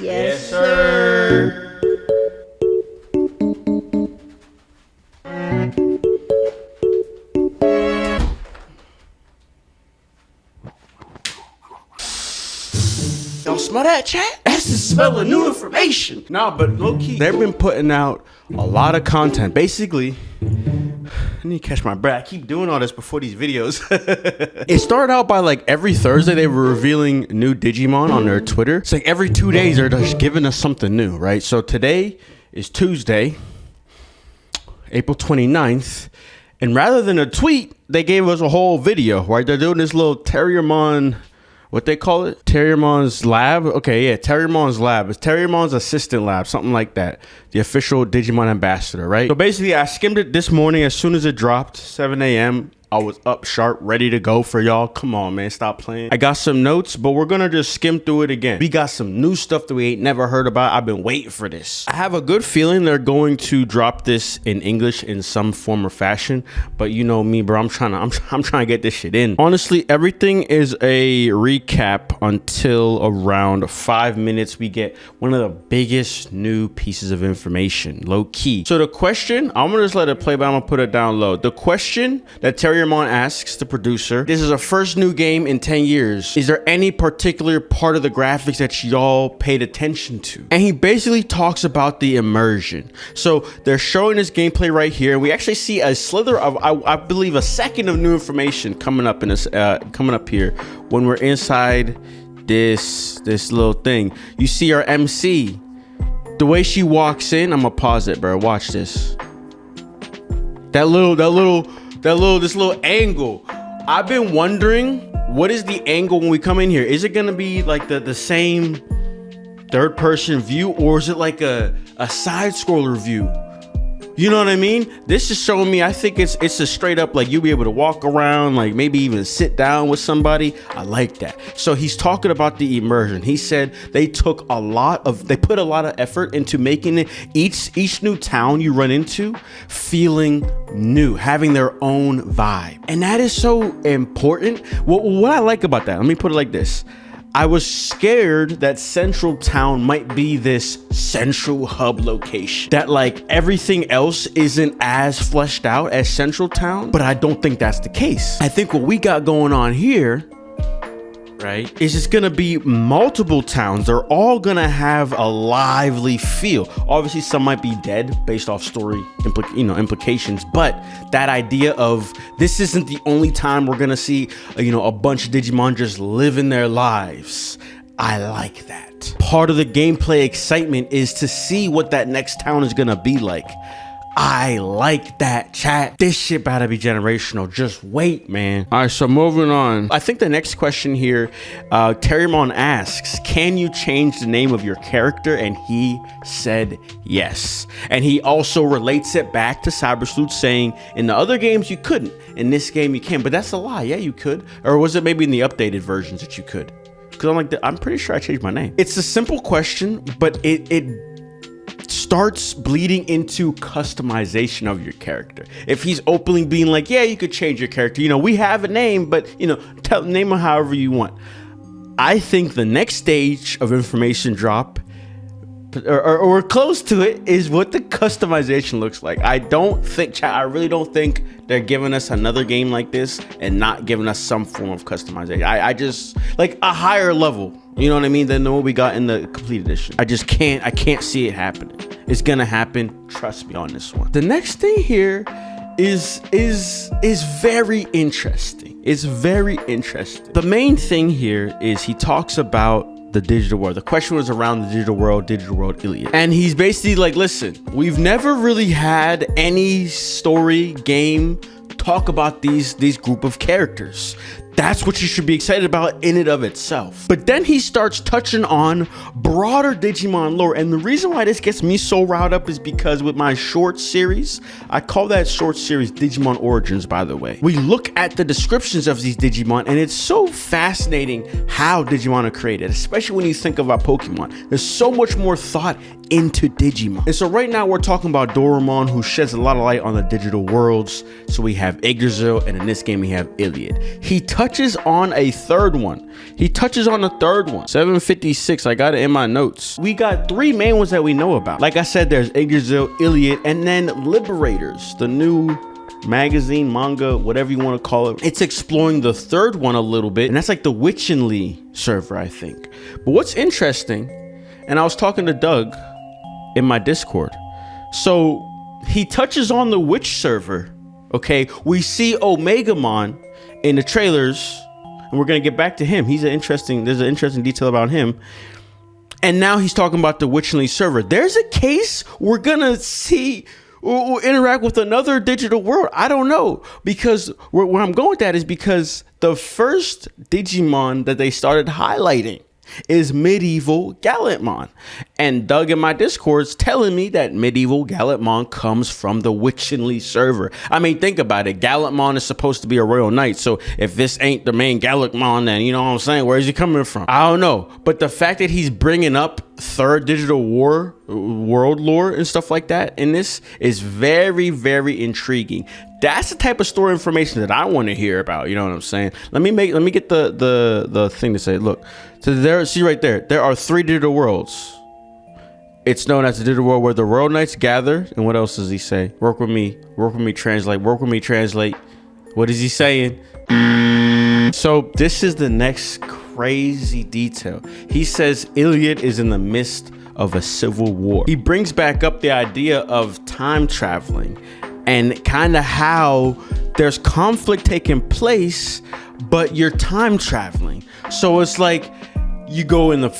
Yes, sir. Y'all smell that, chat? That's the smell of new information. Nah, but low-key, they've been putting out a lot of content. Basically, I need to catch my breath. I keep doing all this before these videos. It started out by like every Thursday they were revealing new Digimon on their Twitter. It's like every 2 days they're just giving us something new, right? So today is Tuesday, April 29th. And rather than a tweet, they gave us a whole video, right? They're doing this little Terriermon, what they call it? Terriermon's lab? Okay, yeah, Terriermon's lab. It's Terriermon's assistant lab, something like that. The official Digimon ambassador, right? So basically, I skimmed it this morning as soon as it dropped, 7 a.m. I was up sharp, ready to go for y'all. Come on, man, stop playing. I got some notes, but we're gonna just skim through it again. We got some new stuff that we ain't never heard about. I've been waiting for this. I have a good feeling they're going to drop this in English in some form or fashion, but you know me, bro. I'm trying to get this shit in. Honestly, everything is a recap until around 5 minutes. We get one of the biggest new pieces of information, low key. So the question, I'm gonna just let it play, but I'm gonna put it down low. The question that Terriermon asks the producer, this is our first new game in 10 years. Is there any particular part of the graphics that y'all paid attention to? And he basically talks about the immersion. So they're showing this gameplay right here. We actually see a slither of, I believe, a second of new information coming up in this, coming up here when we're inside this little thing. You see our MC. The way she walks in, I'm gonna pause it, bro. Watch this. This little angle. I've been wondering, what is the angle when we come in here? Is it gonna be like the same third person view, or is it like a side scroller view? You know what I mean? This is showing me, I think it's a straight up, like you'll be able to walk around, like maybe even sit down with somebody. I like that. So he's talking about the immersion. He said they put a lot of effort into making it each new town you run into feeling new, having their own vibe. And that is so important. What I like about that, let me put it like this. I was scared that Central Town might be this central hub location, that like everything else isn't as fleshed out as Central Town, but I don't think that's the case. I think what we got going on here, right, is it's gonna be multiple towns. They're all gonna have a lively feel. Obviously, some might be dead based off story implications, but that idea of this isn't the only time we're gonna see a bunch of Digimon just living their lives. I like that. Part of the gameplay excitement is to see what that next town is gonna be like. I like that, chat. This shit about to be generational. Just wait, man. All right, so moving on. I think the next question here, Terriermon asks, can you change the name of your character? And he said yes. And he also relates it back to Cyber Sleuth, saying in the other games you couldn't. In this game you can, but that's a lie. Yeah, you could. Or was it maybe in the updated versions that you could? Because I'm pretty sure I changed my name. It's a simple question, but it starts bleeding into customization of your character. If he's openly being like, yeah, you could change your character, we have a name, but name him however you want. I think the next stage of information drop, or close to it, is what the customization looks like. I really don't think they're giving us another game like this and not giving us some form of customization. I just like a higher level, you know what I mean, than what we got in the complete edition. I can't see it happening. It's gonna happen, trust me on this one. The next thing here is very interesting. It's very interesting. The main thing here is he talks about the digital world. The question was around the digital world Iliad. And he's basically like, listen, we've never really had any story game talk about these group of characters. That's what you should be excited about in and of itself. But then he starts touching on broader Digimon lore. And the reason why this gets me so riled up is because with my short series, I call that short series Digimon Origins, by the way. We look at the descriptions of these Digimon, and it's so fascinating how Digimon are created, especially when you think about Pokemon. There's so much more thought into Digimon. And so right now we're talking about Doraemon, who sheds a lot of light on the digital worlds. So we have Yggdrasil, and in this game we have Iliad. He touches touches on a third one. 756, I got it in my notes. We got 3 main ones that we know about. Like I said, there's Yggdrasil, Iliad, and then Liberators, the new magazine, manga, whatever you want to call it. It's exploring the third one a little bit, and that's like the Witchenly server, I think. But what's interesting, and I was talking to Doug in my Discord, so he touches on the Witch server. Okay, we see Omegamon in the trailers, and we're gonna get back to him. There's an interesting detail about him. And now he's talking about the Witchenly server. There's a case we're gonna see we'll interact with another digital world. I don't know, because where I'm going with that is because the first Digimon that they started highlighting is medieval Gallantmon, and Doug in my Discord's telling me that medieval Gallantmon comes from the Witchenly server. I mean, think about it. Gallantmon is supposed to be a royal knight, so if this ain't the main Gallantmon, then you know what I'm saying, where is he coming from? I don't know, but the fact that he's bringing up third digital world lore and stuff like that in this is very, very intriguing. That's the type of story information that I want to hear about. You know what I'm saying? Let me get the thing to say. Look, so see right there. There are 3 digital worlds. It's known as the digital world where the royal knights gather. And what else does he say? Work with me, translate. Work with me, translate. What is he saying? So this is the next crazy detail. He says Iliad is in the midst of a civil war. He brings back up the idea of time traveling and kind of how there's conflict taking place, but you're time traveling. So it's like you go in the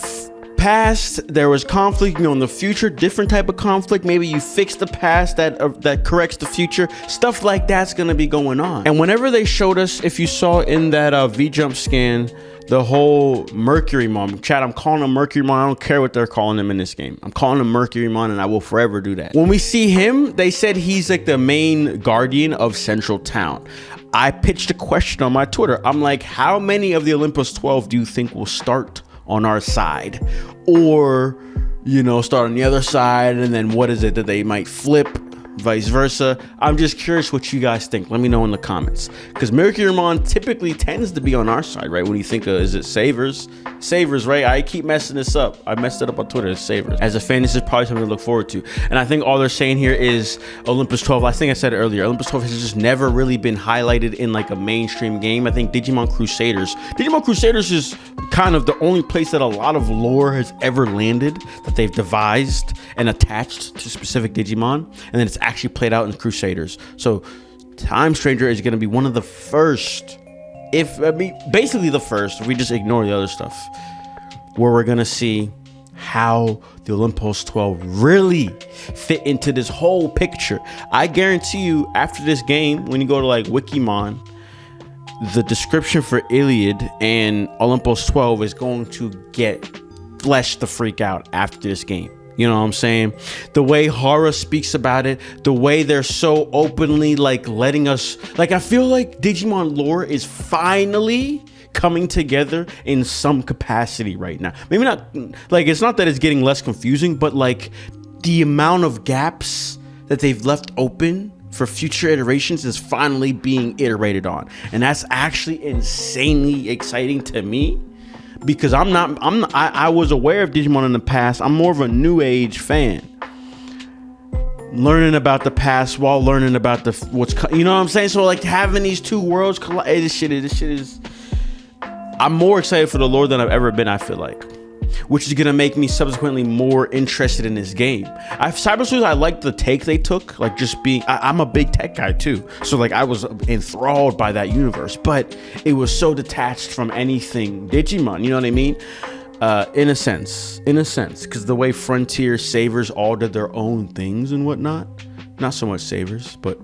past, there was conflict, you know, in the future, different type of conflict. Maybe you fix the past that corrects the future. Stuff like that's gonna be going on. And whenever they showed us, if you saw in that V-Jump scan, the whole Mercurymon, chat, I'm calling him Mercurymon. I don't care what they're calling him in this game. I'm calling him Mercurymon, and I will forever do that. When we see him, they said he's like the main guardian of Central Town. I pitched a question on my Twitter. I'm like, how many of the Olympos 12 do you think will start on our side? Or, you know, start on the other side, and then what is it that they might flip? Vice versa. I'm just curious what you guys think. Let me know in the comments, because Mercurymon typically tends to be on our side, right? When you think of, is it Savers, right? I keep messing this up. I messed it up on Twitter. It's Savers. As a fan, this is probably something to look forward to. And I think all they're saying here is Olympos 12. I think I said it earlier. Olympos 12 has just never really been highlighted in like a mainstream game. I think Digimon Crusaders is kind of the only place that a lot of lore has ever landed, that they've devised and attached to specific Digimon, and then it's actually played out in Crusaders. So Time Stranger is going to be one of the first, basically the first, if we just ignore the other stuff, where we're going to see how the Olympos 12 really fit into this whole picture. I guarantee you, after this game, when you go to like Wikimon, the description for Iliad and Olympos 12 is going to get fleshed the freak out after this game. You know what I'm saying? The way Hara speaks about it, the way they're so openly like letting us, like, I feel like Digimon lore is finally coming together in some capacity right now. Maybe not, like, it's not that it's getting less confusing, but like the amount of gaps that they've left open for future iterations is finally being iterated on. And that's actually insanely exciting to me, because I was aware of Digimon in the past. I'm more of a new age fan, learning about the past while learning about you know what I'm saying? So like having these two worlds collide, this shit is, I'm more excited for the lore than I've ever been, I feel like, which is gonna make me subsequently more interested in this game. Cyber Sleuth, I like the take they took, like just being, I'm a big tech guy too, so like I was enthralled by that universe, but it was so detached from anything Digimon, you know what I mean? In a sense, because the way Frontier, Savers all did their own things and whatnot, not so much Savers, but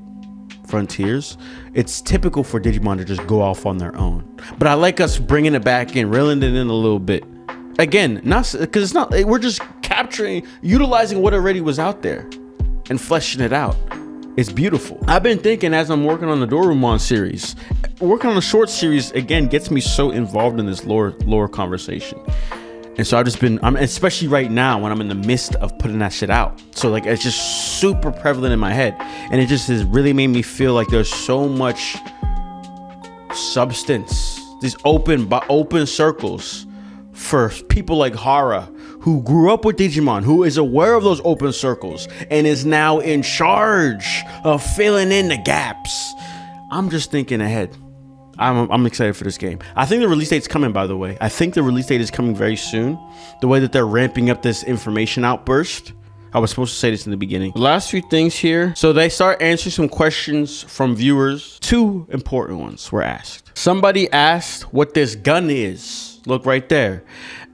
Frontiers, it's typical for Digimon to just go off on their own. But I like us bringing it back in, reeling it in a little bit. Again, not because it's not, we're just utilizing what already was out there and fleshing it out. It's beautiful. I've been thinking, as I'm working on the Dorumon series, working on the short series again gets me so involved in this lore conversation. And so I'm especially right now when I'm in the midst of putting that shit out. So like, it's just super prevalent in my head. And it just has really made me feel like there's so much substance these open circles for people like Hara, who grew up with Digimon, who is aware of those open circles and is now in charge of filling in the gaps. I'm just thinking ahead. I'm excited for this game. I think the release date's coming, by the way. I think the release date is coming very soon. The way that they're ramping up this information outburst. I was supposed to say this in the beginning. The last few things here. So they start answering some questions from viewers. 2 important ones were asked. Somebody asked what this gun is. Look right there.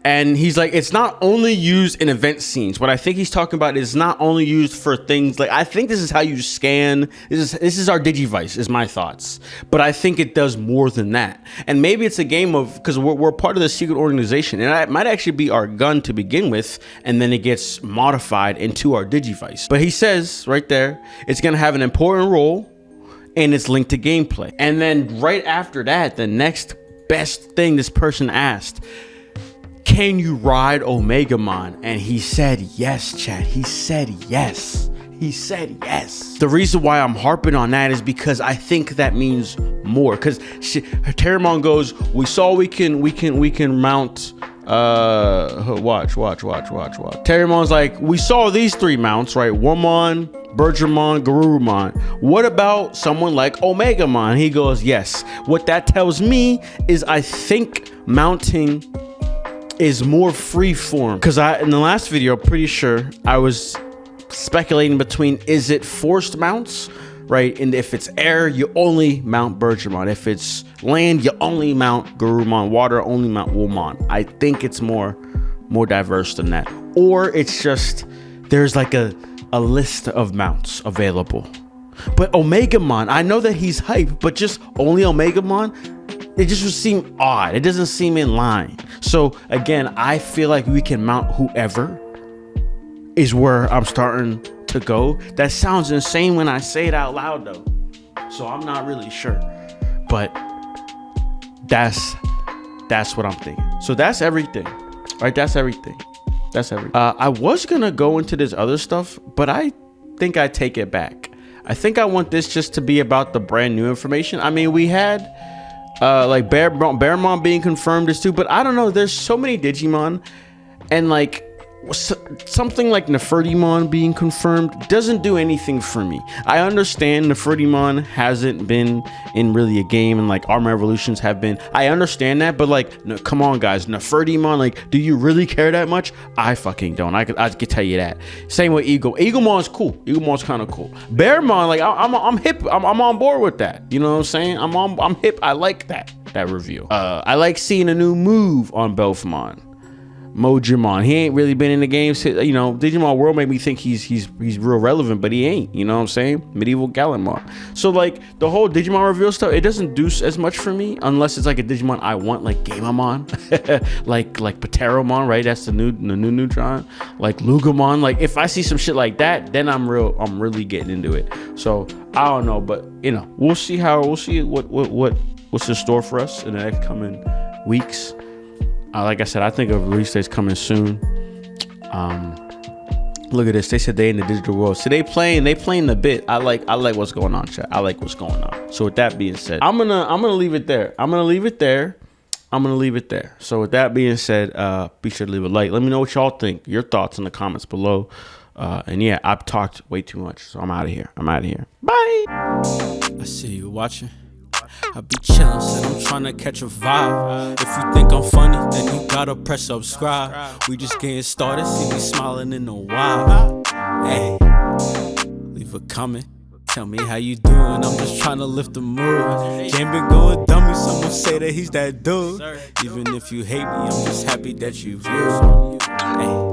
And he's like, it's not only used in event scenes. What I think he's talking about is not only used for things like, I think this is how you scan. This is our Digivice, is my thoughts. But I think it does more than that. And maybe it's a game of, because we're part of the secret organization, and it might actually be our gun to begin with, and then it gets modified into our Digivice. But he says right there, it's going to have an important role, and it's linked to gameplay. And then right after that, the next best thing this person asked, can you ride Omegamon? And he said yes, chat. He said yes. He said yes. The reason why I'm harping on that is because I think that means more. Because Terramon goes, we saw we can mount. Watch. Terramon's like, we saw these 3 mounts, right? Womon, Bergermon, Garurumon. What about someone like Omegamon? He goes, yes. What that tells me is I think mounting is more free form, because in the last video, I'm pretty sure I was speculating between, is it forced mounts, right? And if it's air, you only mount Bergermon. If it's land, you only mount Garurumon. Water, only mount Womon. I think it's more diverse than that. Or it's just there's like a list of mounts available. But Omegamon, I know that he's hype, but just only Omegamon, it just would seem odd. It doesn't seem in line. So again, I feel like we can mount whoever is where I'm starting to go. That sounds insane when I say it out loud though. So I'm not really sure, but that's what I'm thinking. So that's everything, right? That's everything. I was gonna go into this other stuff, but I think I take it back. I think I want this just to be about the brand new information. I mean, we had like Bearmon being confirmed is too, but I don't know, there's so many Digimon, and like something like Nefertimon being confirmed doesn't do anything for me. I understand Nefertimon hasn't been in really a game, and like Armor Evolutions have been. I understand that, but like, no, come on guys, Nefertimon, like, do you really care that much? I fucking don't. I could tell you that. Same with Eaglemon's cool. Eaglemon's kind of cool. Bearmon, like, I'm hip. I'm on board with that. You know what I'm saying? I'm hip. I like that review. I like seeing a new move on Belfmon. Mojimon, he ain't really been in the games. You know, Digimon World made me think he's real relevant, but he ain't. You know what I'm saying? Medieval Gallimon. So like the whole Digimon reveal stuff, it doesn't do as much for me unless it's like a Digimon I want, like Gamamon, like Pteromon, right? That's the new Neutron. Like Lugamon. Like if I see some shit like that, then I'm really getting into it. So I don't know, but you know, we'll see what's in store for us in the next coming weeks. Like I said, I think a release date's coming soon. Look at this. They said they in the digital world. So they playing the bit. I like what's going on, chat. I like what's going on. So with that being said, I'm gonna leave it there. So with that being said, be sure to leave a like. Let me know what y'all think. Your thoughts in the comments below. And yeah, I've talked way too much, so I'm out of here. Bye. I see you watching. I be chillin', said I'm tryna catch a vibe. If you think I'm funny, then you gotta press subscribe. We just getting started, see me smiling in a while. Hey, leave a comment, tell me how you doing. I'm just tryna lift the mood. Game been going dummy, someone say that he's that dude. Even if you hate me, I'm just happy that you view. Hey.